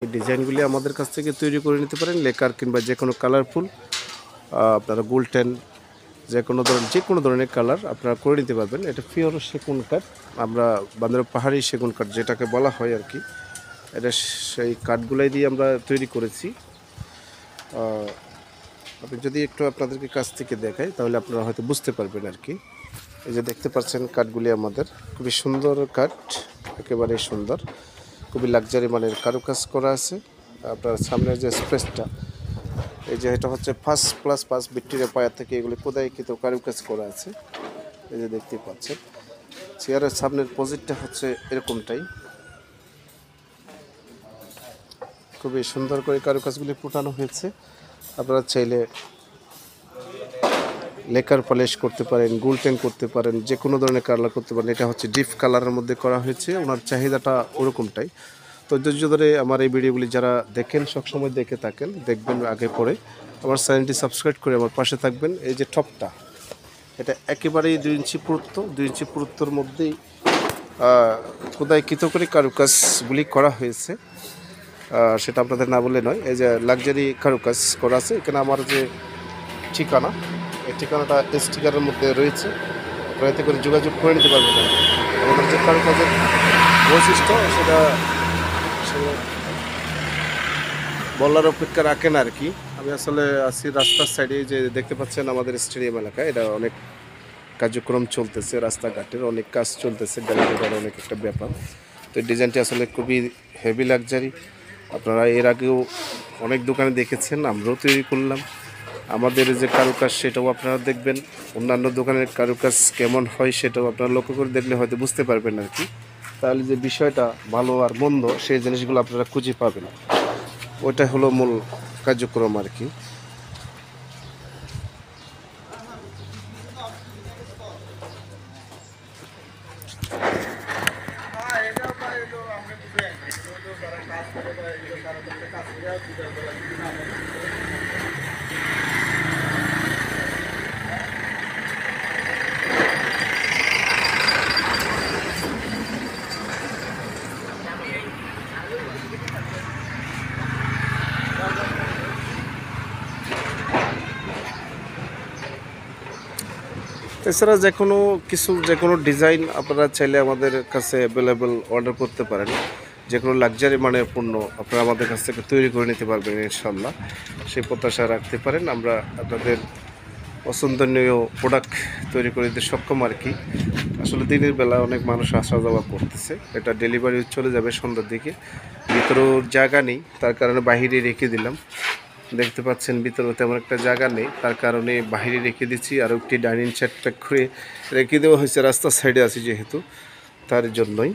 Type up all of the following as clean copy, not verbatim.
এই ডিজাইনগুলি আমাদের কাছ থেকে তৈরি করে নিতে পারেন। লেকার কিংবা যে কোনো কালারফুল আপনারা গোল্ডেন যে কোনো ধরনের কালার আপনারা করে নিতে পারবেন। এটা পিওর সেগুন কাঠ, আমরা বান্দরবান পাহাড়ি সেগুন কাঠ যেটাকে বলা হয় আর কি। এটা সেই কাঠগুলাই দিয়ে আমরা তৈরি করেছি। আপনি যদি একটু আপনাদেরকে কাছ থেকে দেখাই তাহলে আপনারা হয়তো বুঝতে পারবেন আর কি। এই যে দেখতে পাচ্ছেন কাঠগুলি আমাদের খুবই সুন্দর কাঠ, একেবারে সুন্দর, খুবই লাক্সারি মানের কারুকাজ করা আছে। আপনার সামনের যে স্পেসটা, এই যে এটা হচ্ছে 5+5 ভিক্টোরিয়া পায়া থেকে এগুলি খোদাইকৃত কারুকাজ করা আছে। এই যে দেখতে পাচ্ছেন চেয়ারের সামনের পজিটটা হচ্ছে এরকমটাই, খুবই সুন্দর করে কারুকাজগুলি ফুটানো হয়েছে। আপনারা চাইলে লেকার পলিশ করতে পারেন, গোল্ডেন করতে পারেন, যে কোনো ধরনের কালার করতে পারেন। এটা হচ্ছে ডিপ কালারের মধ্যে করা হয়েছে, ওনার চাহিদাটা ওরকমটাই। তো ধৈর্য ধরে আমার এই ভিডিওগুলি যারা দেখেন, সবসময় দেখে থাকেন, দেখবেন আগে পরে আমার চ্যানেলটি সাবস্ক্রাইব করে আমার পাশে থাকবেন। এই যে টপটা, এটা একেবারেই 2 ইঞ্চি পুরুত্ব, 2 ইঞ্চি পুরুত্বর মধ্যেই খোদাইকৃত করে কারুকাজগুলি করা হয়েছে। সেটা আপনাদের না বললে নয়। এই যে লাক্সারি কারুকাজ করা আছে। এখানে আমার যে ঠিকানা, এই ঠিকানাটা স্টিকারের মধ্যে রয়েছে, আপনারা এতে করে যোগাযোগ করে নিতে পারবেন। আমাদের যে কারুকাজের বৈশিষ্ট্য সেটা বলার অপেক্ষা রাখে না আর কি। আমি আসলে আছি রাস্তার সাইডে, যে দেখতে পাচ্ছেন আমাদের স্টেডিয়াম এলাকা, এটা অনেক কার্যক্রম চলতেছে, রাস্তাঘাটের অনেক কাজ চলতেছে, গ্যালারি করার অনেক একটা ব্যাপার। তো এই ডিজাইনটি আসলে খুবই হেভি লাক্সারি। আপনারা এর আগেও অনেক দোকানে দেখেছেন, আমরাও তৈরি করলাম। আমাদের যে কারুকাজ সেটাও আপনারা দেখবেন, অন্যান্য দোকানের কারুকাজ কেমন হয় সেটাও আপনারা লক্ষ্য করে দেখলে হয়তো বুঝতে পারবেন আর কি। তাহলে যে বিষয়টা ভালো আর মন্দ সেই জিনিসগুলো আপনারা খুঁজে পাবেন, ওইটা হলো মূল কার্যক্রম আর কি। এছাড়া যে কোনো ডিজাইন আপনারা চাইলে আমাদের কাছে অ্যাভেলেবল অর্ডার করতে পারেন। যে কোনো লাক্সারি মানের পণ্য আপনারা আমাদের কাছ থেকে তৈরি করে নিতে পারবেন ইনশাল্লাহ, সেই প্রত্যাশা রাখতে পারেন। আমরা আপনাদের পছন্দনীয় প্রোডাক্ট তৈরি করে দিতে সক্ষম আর কি। আসলে দিনের বেলা অনেক মানুষ আসা যাওয়া করতেছে, এটা ডেলিভারি চলে যাবে সন্ধ্যার দিকে। ভিতরেও জায়গা নেই, তার কারণে বাহিরে রেখে দিলাম। দেখতে পাচ্ছেন ভিতরে তেমন একটা জায়গা নেই, তার কারণে বাইরে রেখে দিচ্ছি। আর একটি ডাইনিং সেট প্যাক করে রেখে দেওয়া হয়েছে, রাস্তার সাইডে আছি যেহেতু, তার জন্যই।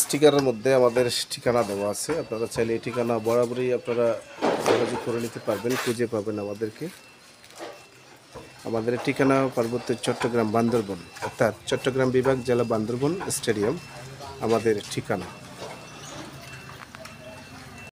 স্টিকারের মধ্যে আমাদের ঠিকানা দেওয়া আছে, আপনারা চাইলে এই ঠিকানা বরাবরই আপনারা যোগাযোগ করে নিতে পারবেন, খুঁজে পাবেন আমাদেরকে। আমাদের ঠিকানা পার্বত্য চট্টগ্রাম বান্দরবন, অর্থাৎ চট্টগ্রাম বিভাগ, জেলা বান্দরবন, স্টেডিয়াম আমাদের ঠিকানা।